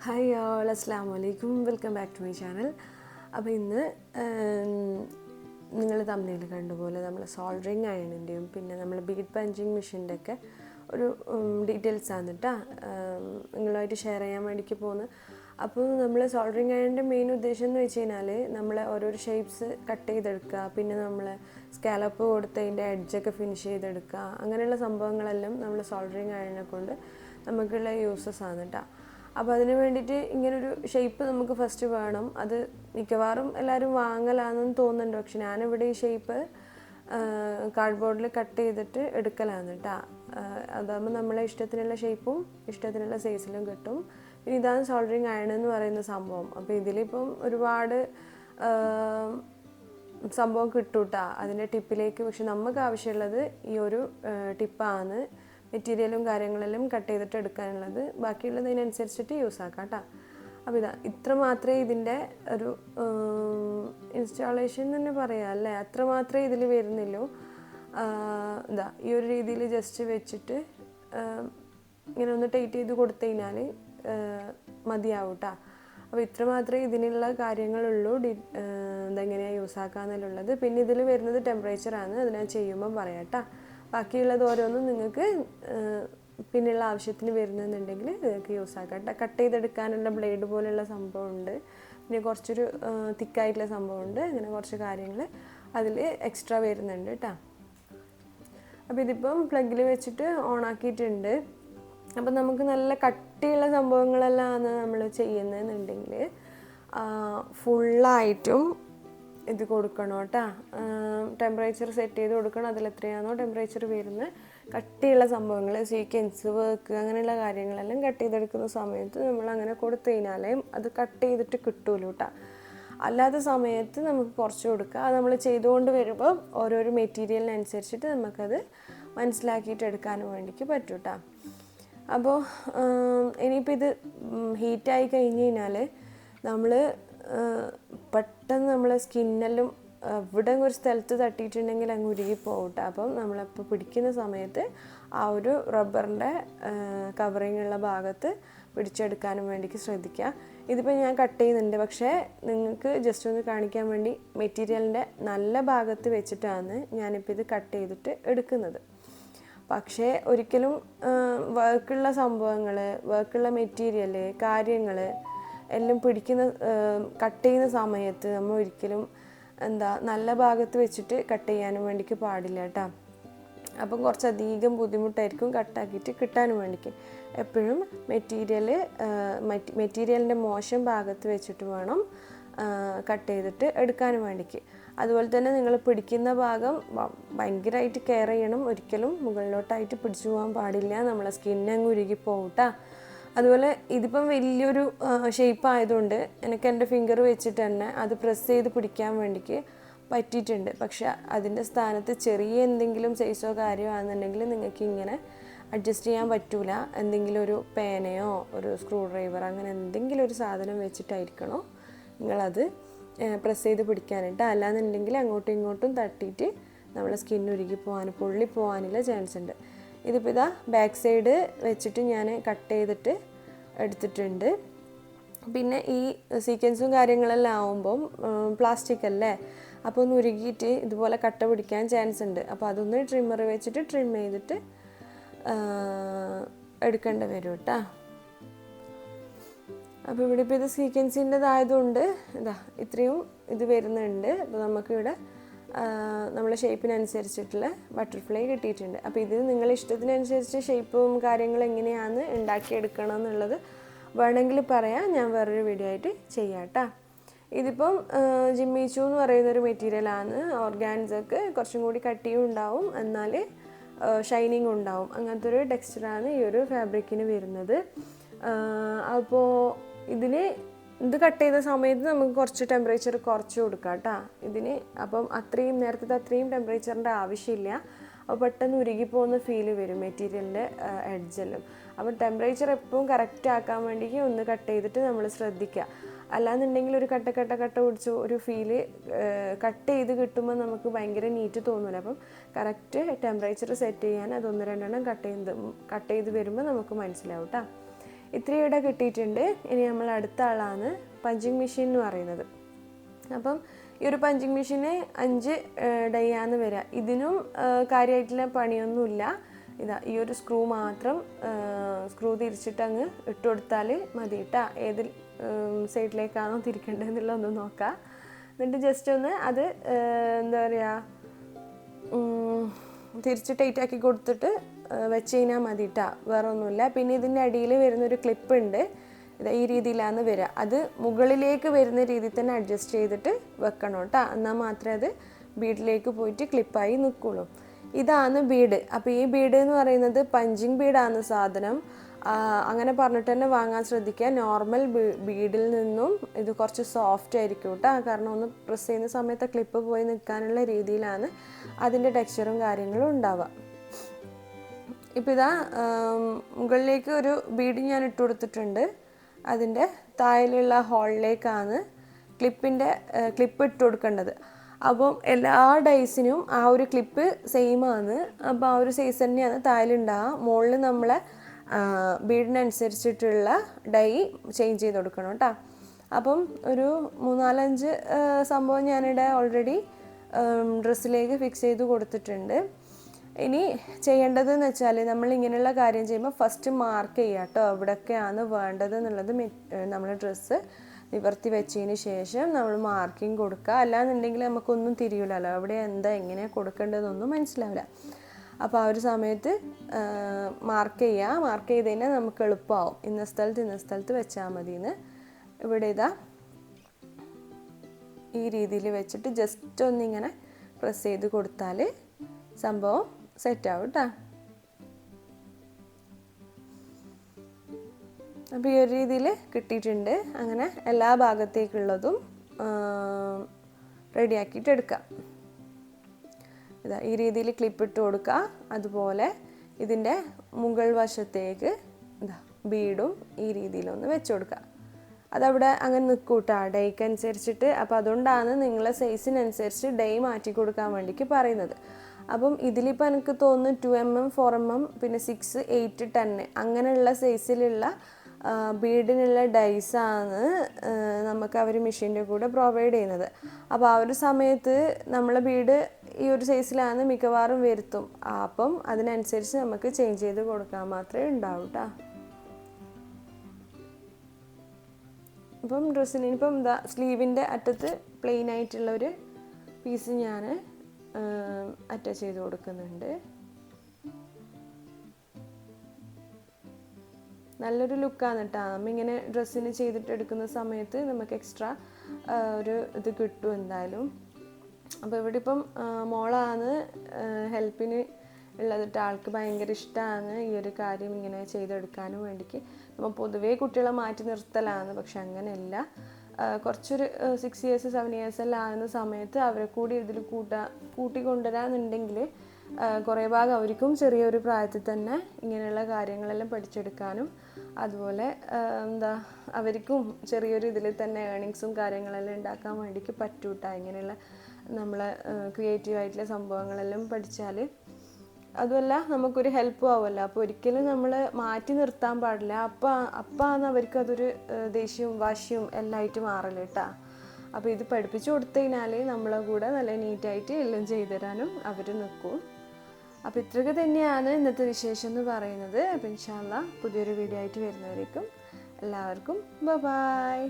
Hi all, അസ്സലാമു അലൈക്കും. Welcome back to my channel. അപ്പോൾ ഇന്ന് നിങ്ങൾ തമ്മിൽ കണ്ടുപോലെ നമ്മൾ സോൾഡറിങ് അയണിൻ്റെയും പിന്നെ നമ്മൾ ബീഡ് പഞ്ചിങ് മെഷീൻ്റെ ഒക്കെ ഒരു ഡീറ്റെയിൽസ് ആണ് കേട്ടോ നിങ്ങളുമായിട്ട് ഷെയർ ചെയ്യാൻ വേണ്ടിക്ക് പോകുന്നത്. അപ്പോൾ നമ്മൾ സോൾഡറിങ് അയണിൻ്റെ മെയിൻ ഉദ്ദേശം എന്ന് വെച്ച് കഴിഞ്ഞാൽ നമ്മൾ ഓരോരോ ഷേപ്സ് കട്ട് ചെയ്തെടുക്കുക, പിന്നെ നമ്മൾ സ്കാലപ്പ് കൊടുത്ത് അതിൻ്റെ എഡ്ജൊക്കെ ഫിനിഷ് ചെയ്തെടുക്കുക, അങ്ങനെയുള്ള സംഭവങ്ങളെല്ലാം നമ്മൾ സോൾഡറിങ് അയണിനെ കൊണ്ട് നമുക്കുള്ള യൂസസ് ആണ് കേട്ടോ. അപ്പോൾ അതിന് വേണ്ടിയിട്ട് ഇങ്ങനൊരു ഷേപ്പ് നമുക്ക് ഫസ്റ്റ് വേണം. അത് മിക്കവാറും എല്ലാവരും വാങ്ങലാണെന്ന് തോന്നുന്നുണ്ട്, പക്ഷെ ഞാനിവിടെ ഈ ഷേപ്പ് കാർഡ്ബോർഡിൽ കട്ട് ചെയ്തിട്ട് എടുക്കലാണ് കേട്ടോ. അതാകുമ്പോൾ നമ്മളെ ഇഷ്ടത്തിനുള്ള ഷേപ്പും ഇഷ്ടത്തിനുള്ള സൈസിലും കിട്ടും. പിന്നെ ഇതാണ് സോൾഡറിങ് അയൺ എന്ന് പറയുന്ന സംഭവം. അപ്പോൾ ഇതിലിപ്പം ഒരുപാട് സംഭവം കിട്ടും കേട്ടോ അതിൻ്റെ ടിപ്പിലേക്ക്. പക്ഷെ നമുക്ക് ആവശ്യമുള്ളത് ഈ ഒരു ടിപ്പാണ്. മെറ്റീരിയലും കാര്യങ്ങളെല്ലാം കട്ട് ചെയ്തിട്ട് എടുക്കാനുള്ളത്, ബാക്കിയുള്ളത് അതിനനുസരിച്ചിട്ട് യൂസ് ആക്കാം കേട്ടോ. അപ്പോൾ ഇത്ര മാത്രമേ ഇതിൻ്റെ ഒരു ഇൻസ്റ്റാളേഷൻ തന്നെ പറയാം അല്ലേ, അത്ര മാത്രമേ ഇതിൽ വരുന്നില്ലൂ. ഈ ഒരു രീതിയിൽ ജസ്റ്റ് വെച്ചിട്ട് ഇങ്ങനെ ഒന്ന് ടൈറ്റ് ചെയ്ത് കൊടുത്തു കഴിഞ്ഞാൽ മതിയാവും കേട്ടോ. അപ്പോൾ ഇത്ര മാത്രമേ ഇതിനുള്ള കാര്യങ്ങളുള്ളൂ. ഇതെങ്ങനെയാണ് യൂസ് ആക്കാമെന്നുള്ളത്. പിന്നെ ഇതിൽ വരുന്നത് ടെമ്പറേച്ചറാണ്, അത് ഞാൻ ചെയ്യുമ്പോൾ പറയാം കേട്ടോ. ബാക്കിയുള്ളത് ഓരോന്നും നിങ്ങൾക്ക് പിന്നെയുള്ള ആവശ്യത്തിന് വരുന്നുണ്ടെങ്കിൽ നിങ്ങൾക്ക് യൂസ് ആക്കാം. കട്ട് ചെയ്തെടുക്കാനുള്ള ബ്ലേഡ് പോലെയുള്ള സംഭവമുണ്ട്, പിന്നെ കുറച്ചൊരു തിക്കായിട്ടുള്ള സംഭവമുണ്ട്, അങ്ങനെ കുറച്ച് കാര്യങ്ങൾ അതിൽ എക്സ്ട്രാ വരുന്നുണ്ട് കേട്ടോ. അപ്പോൾ ഇതിപ്പം പ്ലഗിൽ വെച്ചിട്ട് ഓണാക്കിയിട്ടുണ്ട്. അപ്പം നമുക്ക് നല്ല കട്ടിയുള്ള സംഭവങ്ങളെല്ലാം ആണ് നമ്മൾ ചെയ്യുന്നതെന്നുണ്ടെങ്കിൽ ഫുള്ളായിട്ടും ഇത് കൊടുക്കണം കേട്ടോ. ടെമ്പറേച്ചർ സെറ്റ് ചെയ്ത് കൊടുക്കണം. അതിലെത്രയാണോ ടെമ്പറേച്ചർ വരുന്നത്, കട്ടിയുള്ള സംഭവങ്ങൾ സീക്വൻസ് വർക്ക് അങ്ങനെയുള്ള കാര്യങ്ങളെല്ലാം കട്ട് ചെയ്തെടുക്കുന്ന സമയത്ത് നമ്മൾ അങ്ങനെ കൊടുത്തു കഴിഞ്ഞാലേ അത് കട്ട് ചെയ്തിട്ട് കിട്ടുമല്ലോ കേട്ടോ. അല്ലാത്ത സമയത്ത് നമുക്ക് കുറച്ച് കൊടുക്കുക. അത് നമ്മൾ ചെയ്തുകൊണ്ട് വരുമ്പോൾ ഓരോരോ മെറ്റീരിയലിനനുസരിച്ചിട്ട് നമുക്കത് മനസ്സിലാക്കിയിട്ട് എടുക്കാനും വേണ്ടിക്ക് പറ്റും കേട്ടോ. അപ്പോൾ ഇനിയിപ്പോൾ ഇത് ഹീറ്റായി കഴിഞ്ഞ് കഴിഞ്ഞാൽ നമ്മൾ പെട്ടെന്ന് നമ്മളെ സ്കിന്നെല്ലാം ഇവിടെ ഒരു സ്ഥലത്ത് തട്ടിയിട്ടുണ്ടെങ്കിൽ അങ്ങ് ഉരുകി പോകട്ടെ. അപ്പം നമ്മളിപ്പോൾ പിടിക്കുന്ന സമയത്ത് ആ ഒരു റബ്ബറിൻ്റെ കവറിങ് ഉള്ള ഭാഗത്ത് പിടിച്ചെടുക്കാനും വേണ്ടിക്ക് ശ്രദ്ധിക്കുക. ഇതിപ്പോൾ ഞാൻ കട്ട് ചെയ്യുന്നുണ്ട്, പക്ഷേ നിങ്ങൾക്ക് ജസ്റ്റ് ഒന്ന് കാണിക്കാൻ വേണ്ടി മെറ്റീരിയലിൻ്റെ നല്ല ഭാഗത്ത് വെച്ചിട്ടാണ് ഞാനിപ്പോൾ ഇത് കട്ട് ചെയ്തിട്ട് എടുക്കുന്നത്. പക്ഷേ ഒരിക്കലും വർക്കുള്ള സംഭവങ്ങൾ, വർക്കുള്ള മെറ്റീരിയൽ കാര്യങ്ങൾ എല്ലാം പിടിക്കുന്ന കട്ട് ചെയ്യുന്ന സമയത്ത് നമ്മൾ ഒരിക്കലും നല്ല ഭാഗത്ത് വെച്ചിട്ട് കട്ട് ചെയ്യാനും വേണ്ടിക്ക് പാടില്ല കേട്ടോ. അപ്പം കുറച്ചധികം ബുദ്ധിമുട്ടായിരിക്കും കട്ടാക്കിയിട്ട് കിട്ടാനും വേണ്ടിക്ക്. എപ്പോഴും മെറ്റീരിയലിൻ്റെ മോശം ഭാഗത്ത് വെച്ചിട്ട് വേണം കട്ട് ചെയ്തിട്ട് എടുക്കാനും വേണ്ടിക്ക്. അതുപോലെ തന്നെ നിങ്ങൾ പിടിക്കുന്ന ഭാഗം ഭയങ്കരമായിട്ട് കെയർ ചെയ്യണം. ഒരിക്കലും മുകളിലോട്ടായിട്ട് പിടിച്ചു പോകാൻ പാടില്ല, നമ്മളെ സ്കിന്നങ്ങ് ഉരുകി പോകട്ടാ. അതുപോലെ ഇതിപ്പം വലിയൊരു ഷേപ്പ് ആയതുകൊണ്ട് എനിക്ക് എൻ്റെ ഫിംഗർ വെച്ചിട്ട് തന്നെ അത് പ്രസ് ചെയ്ത് പിടിക്കാൻ വേണ്ടിക്ക് പറ്റിയിട്ടുണ്ട്. പക്ഷെ അതിൻ്റെ സ്ഥാനത്ത് ചെറിയ എന്തെങ്കിലും സൈസോ കാര്യമോ ആണെന്നുണ്ടെങ്കിൽ നിങ്ങൾക്ക് ഇങ്ങനെ അഡ്ജസ്റ്റ് ചെയ്യാൻ പറ്റൂല. എന്തെങ്കിലും ഒരു പേനയോ ഒരു സ്ക്രൂ ഡ്രൈവർ അങ്ങനെ എന്തെങ്കിലും ഒരു സാധനം വെച്ചിട്ടായിരിക്കണോ നിങ്ങളത് പ്രസ് ചെയ്ത് പിടിക്കാനായിട്ട്. അല്ലാന്നുണ്ടെങ്കിൽ അങ്ങോട്ടും ഇങ്ങോട്ടും തട്ടിയിട്ട് നമ്മളെ സ്കിൻ ഉരുകി പോകാൻ പൊള്ളി പോകാനുള്ള ചാൻസ് ഉണ്ട്. ഇതിപ്പോൾ ബാക്ക് സൈഡ് വെച്ചിട്ട് ഞാൻ കട്ട് ചെയ്തിട്ട് എടുത്തിട്ടുണ്ട്. പിന്നെ ഈ സീക്വൻസും കാര്യങ്ങളെല്ലാം ആവുമ്പം പ്ലാസ്റ്റിക് അല്ലേ, അപ്പോൾ ഒന്ന് ഉരുകിയിട്ട് ഇതുപോലെ കട്ട പിടിക്കാൻ ചാൻസ് ഉണ്ട്. അപ്പോൾ അതൊന്ന് ട്രിമ്മർ വെച്ചിട്ട് ട്രിം ചെയ്തിട്ട് എടുക്കേണ്ടി വരും കേട്ടോ. അപ്പോൾ ഇവിടെ ഇപ്പോൾ ഇത് സീക്വൻസിൻ്റെതായതുകൊണ്ട് ഇത്രയും ഇത് വരുന്നുണ്ട്. അപ്പോൾ നമുക്കിവിടെ നമ്മളെ ഷേപ്പിനനുസരിച്ചിട്ടുള്ള ബട്ടർഫ്ലൈ കിട്ടിയിട്ടുണ്ട്. അപ്പോൾ ഇത് നിങ്ങളുടെ ഇഷ്ടത്തിനനുസരിച്ച് ഷേപ്പും കാര്യങ്ങളും എങ്ങനെയാണ് ഉണ്ടാക്കിയെടുക്കണം എന്നുള്ളത് വേണമെങ്കിൽ പറയാം, ഞാൻ വേറൊരു വീഡിയോ ആയിട്ട് ചെയ്യാം കേട്ടോ. ഇതിപ്പം ജിമ്മിച്ചു എന്ന് പറയുന്നൊരു മെറ്റീരിയലാണ്. ഓർഗാൻസക്ക് കുറച്ചും കൂടി കട്ടിയും ഉണ്ടാവും, എന്നാൽ ഷൈനിങ് ഉണ്ടാവും. അങ്ങനത്തെ ഒരു ടെക്സ്ചറാണ് ഈ ഒരു ഫാബ്രിക്കിന് വരുന്നത്. അപ്പോൾ ഇത് കട്ട് ചെയ്ത സമയത്ത് നമുക്ക് കുറച്ച് ടെമ്പറേച്ചർ കുറച്ച് കൊടുക്കാം കേട്ടോ ഇതിന്. അപ്പം നേരത്തെ അത്രയും ടെമ്പറേച്ചറിൻ്റെ ആവശ്യമില്ല. അപ്പോൾ പെട്ടെന്ന് ഉരുകിപ്പോകുന്ന ഫീല് വരും മെറ്റീരിയലിൻ്റെ എഡ്ജെല്ലാം. അപ്പം ടെമ്പറേച്ചർ എപ്പോഴും കറക്റ്റ് ആക്കാൻ വേണ്ടിക്ക് ഒന്ന് കട്ട് ചെയ്തിട്ട് നമ്മൾ ശ്രദ്ധിക്കുക. അല്ലാന്നുണ്ടെങ്കിൽ ഒരു കട്ട പിടിച്ച് ഒരു ഫീല് കട്ട് ചെയ്ത് കിട്ടുമ്പോൾ നമുക്ക് ഭയങ്കര നീറ്റ് തോന്നില്ല. അപ്പം കറക്റ്റ് ടെമ്പറേച്ചർ സെറ്റ് ചെയ്യാൻ അത് 1-2 എണ്ണം കട്ട് ചെയ്ത് വരുമ്പോൾ നമുക്ക് മനസ്സിലാവും കേട്ടോ. ഇത്രയും ഇവിടെ കിട്ടിയിട്ടുണ്ട്. ഇനി നമ്മൾ അടുത്ത ആളാണ് പഞ്ചിങ് മെഷീൻ എന്ന് പറയുന്നത്. അപ്പം ഈ ഒരു പഞ്ചിങ് മെഷീന് 5 ഡൈ ആണ് വരിക. ഇതിനും കാര്യമായിട്ടുള്ള പണിയൊന്നുമില്ല. ഇതാ ഈ ഒരു സ്ക്രൂ മാത്രം സ്ക്രൂ തിരിച്ചിട്ട് അങ്ങ് ഇട്ട് കൊടുത്താൽ മതി കേട്ടോ. ഏത് സൈഡിലേക്കാണോ തിരിക്കേണ്ടതെന്നുള്ളതൊന്ന് നോക്കാം. എന്നിട്ട് ജസ്റ്റ് ഒന്ന് അത് എന്താ പറയുക തിരിച്ച് ടൈറ്റാക്കി കൊടുത്തിട്ട് വെച്ച് കഴിഞ്ഞാൽ മതി കേട്ടോ. വേറെ ഒന്നുമില്ല. പിന്നെ ഇതിൻ്റെ അടിയിൽ വരുന്നൊരു ക്ലിപ്പ് ഉണ്ട്. ഈ രീതിയിലാണ് വരിക. അത് മുകളിലേക്ക് വരുന്ന രീതിയിൽ തന്നെ അഡ്ജസ്റ്റ് ചെയ്തിട്ട് വെക്കണം കേട്ടോ. എന്നാൽ മാത്രമേ അത് ബീഡിലേക്ക് പോയിട്ട് ക്ലിപ്പായി നിൽക്കുള്ളൂ. ഇതാണ് ബീഡ്. അപ്പോൾ ഈ ബീഡ് എന്ന് പറയുന്നത് പഞ്ചിങ് ബീഡാണ് സാധനം. അങ്ങനെ പറഞ്ഞിട്ട് തന്നെ വാങ്ങാൻ ശ്രദ്ധിക്കുക. നോർമൽ ബീഡിൽ നിന്നും ഇത് കുറച്ച് സോഫ്റ്റ് ആയിരിക്കും കേട്ടോ. കാരണം ഒന്ന് പ്രസ് ചെയ്യുന്ന സമയത്ത് ക്ലിപ്പ് പോയി നിൽക്കാനുള്ള രീതിയിലാണ് അതിൻ്റെ ടെക്സ്ചറും കാര്യങ്ങളും ഉണ്ടാവുക. ഇപ്പോൾ ഇതാ മുകളിലേക്ക് ഒരു ബീഡ് ഞാൻ ഇട്ട് കൊടുത്തിട്ടുണ്ട്. അതിൻ്റെ താഴെയുള്ള ഹോളിലേക്കാണ് ക്ലിപ്പ് ഇട്ട് കൊടുക്കേണ്ടത്. അപ്പം എല്ലാ ഡൈസിനും ആ ഒരു ക്ലിപ്പ് സെയിം ആണ്. അപ്പോൾ ആ ഒരു സൈസ് തന്നെയാണ് താഴെയുണ്ടാവുക. മുകളിൽ നമ്മളെ ബീഡിനനുസരിച്ചിട്ടുള്ള ഡൈ ചേഞ്ച് ചെയ്ത് കൊടുക്കണം കേട്ടോ. അപ്പം ഒരു 3-4-5 സംഭവം ഞാനിവിടെ ഓൾറെഡി ഡ്രസ്സിലേക്ക് ഫിക്സ് ചെയ്ത് കൊടുത്തിട്ടുണ്ട്. ഇനി ചെയ്യേണ്ടതെന്ന് വെച്ചാൽ നമ്മൾ ഇങ്ങനെയുള്ള കാര്യം ചെയ്യുമ്പോൾ ഫസ്റ്റ് മാർക്ക് ചെയ്യുക കേട്ടോ. എവിടെയൊക്കെയാണ് വേണ്ടത് എന്നുള്ളത് നമ്മൾ ഡ്രസ്സ് നിവർത്തി വെച്ചതിന് ശേഷം നമ്മൾ മാർക്കിങ് കൊടുക്കുക. അല്ലാന്നുണ്ടെങ്കിൽ നമുക്കൊന്നും തിരിയില്ലല്ലോ, അവിടെ എന്താ എങ്ങനെയാണ് കൊടുക്കേണ്ടതെന്നൊന്നും മനസ്സിലാവില്ല. അപ്പോൾ ആ ഒരു സമയത്ത് മാർക്ക് ചെയ്യുക. മാർക്ക് ചെയ്ത് കഴിഞ്ഞാൽ നമുക്ക് എളുപ്പമാവും. ഇന്ന സ്ഥലത്ത് വെച്ചാൽ മതിയെന്ന്. ഇവിടെ ഇതാ ഈ രീതിയിൽ വെച്ചിട്ട് ജസ്റ്റ് ഒന്നിങ്ങനെ പ്രസ് ചെയ്ത് കൊടുത്താൽ സംഭവം സെറ്റാവും കേട്ടോ. അപ്പോൾ ഈ ഒരു രീതിയിൽ കിട്ടിയിട്ടുണ്ട്. അങ്ങനെ എല്ലാ ഭാഗത്തേക്കുള്ളതും റെഡിയാക്കിയിട്ട് എടുക്കാം. ഇതാ ഈ രീതിയിൽ ക്ലിപ്പ് ഇട്ട് കൊടുക്കുക. അതുപോലെ ഇതിൻ്റെ മുകൾ വശത്തേക്ക് ഇതാ ബീഡും ഈ രീതിയിലൊന്ന് വെച്ച് കൊടുക്കുക. അതവിടെ അങ്ങനെ നിൽക്കും കേട്ടോ ഡൈക്ക് അനുസരിച്ചിട്ട്. അപ്പോൾ അതുകൊണ്ടാണ് നിങ്ങളെ സൈസിനനുസരിച്ച് ഡൈ മാറ്റി കൊടുക്കാൻ വേണ്ടിക്ക് പറയുന്നത്. അപ്പം ഇതിലിപ്പോൾ എനിക്ക് തോന്നുന്നു 2mm 4mm പിന്നെ 6, 8, 10 അങ്ങനെയുള്ള സൈസിലുള്ള ബീഡിനുള്ള ഡൈസാണ് നമുക്ക് അവർ മെഷീൻ്റെ കൂടെ പ്രൊവൈഡ് ചെയ്യുന്നത്. അപ്പോൾ ആ ഒരു സമയത്ത് നമ്മളെ ബീഡ് ഈ ഒരു സൈസിലാണ് മിക്കവാറും വരുത്തും. അപ്പം അതിനനുസരിച്ച് നമുക്ക് ചേഞ്ച് ചെയ്ത് കൊടുക്കാൻ മാത്രമേ ഉണ്ടാവൂ കേട്ടോ. അപ്പം ഡ്രസ്സിന് ഇപ്പം എന്താ സ്ലീവിൻ്റെ അറ്റത്ത് പ്ലെയിൻ ആയിട്ടുള്ളൊരു പീസ് ഞാൻ അറ്റാച്ച് ചെയ്ത് കൊടുക്കുന്നുണ്ട്. നല്ലൊരു ലുക്കാണ് കേട്ടോ. നമ്മിങ്ങനെ ഡ്രസ്സിന് ചെയ്തിട്ട് എടുക്കുന്ന സമയത്ത് നമുക്ക് എക്സ്ട്രാ ഒരു ഇത് കിട്ടും എന്തായാലും. അപ്പോൾ ഇവിടെ ഇപ്പം മോളാണ് ഹെൽപ്പിന് ഉള്ളത് കേട്ടോ. ആൾക്ക് ഭയങ്കര ഇഷ്ടമാണ് ഈ ഒരു കാര്യം ഇങ്ങനെ ചെയ്തെടുക്കാനും വേണ്ടിക്ക്. നമ്മൾ പൊതുവേ കുട്ടികളെ മാറ്റി നിർത്തലാണ്, പക്ഷെ അങ്ങനെയല്ല. കുറച്ചൊരു 6 years 7 years എല്ലാം ആകുന്ന സമയത്ത് അവരെ കൂടി ഇതിൽ കൂട്ടിക്കൊണ്ടുവരാന്നുണ്ടെങ്കിൽ കുറേ ഭാഗം അവർക്കും ചെറിയൊരു പ്രായത്തിൽ തന്നെ ഇങ്ങനെയുള്ള കാര്യങ്ങളെല്ലാം പഠിച്ചെടുക്കാനും അതുപോലെ എന്താ അവർക്കും ചെറിയൊരു ഇതിൽ തന്നെ ഏണിങ്സും കാര്യങ്ങളെല്ലാം ഉണ്ടാക്കാൻ വേണ്ടിക്ക് പറ്റൂട്ടാ. ഇങ്ങനെയുള്ള നമ്മളെ ക്രിയേറ്റീവായിട്ടുള്ള സംഭവങ്ങളെല്ലാം പഠിച്ചാൽ അതുമല്ല നമുക്കൊരു ഹെൽപ്പും ആവുമല്ലോ. അപ്പോൾ ഒരിക്കലും നമ്മൾ മാറ്റി നിർത്താൻ പാടില്ല. അപ്പാണ് അവർക്ക് അതൊരു ദേഷ്യവും വാശിയും എല്ലാമായിട്ട് മാറല് കേട്ടോ. അപ്പോൾ ഇത് പഠിപ്പിച്ചു കൊടുത്തു കഴിഞ്ഞാൽ നമ്മളെ കൂടെ നല്ല നീറ്റായിട്ട് എല്ലാം ചെയ്തു തരാനും അവർ നിൽക്കും. അപ്പോൾ ഇത്രയൊക്കെ തന്നെയാണ് ഇന്നത്തെ വിശേഷം എന്ന് പറയുന്നത്. അപ്പോൾ ഇൻഷാ അല്ലാഹ് പുതിയൊരു വീഡിയോ ആയിട്ട് വരുന്നവരേക്കും എല്ലാവർക്കും ബൈ.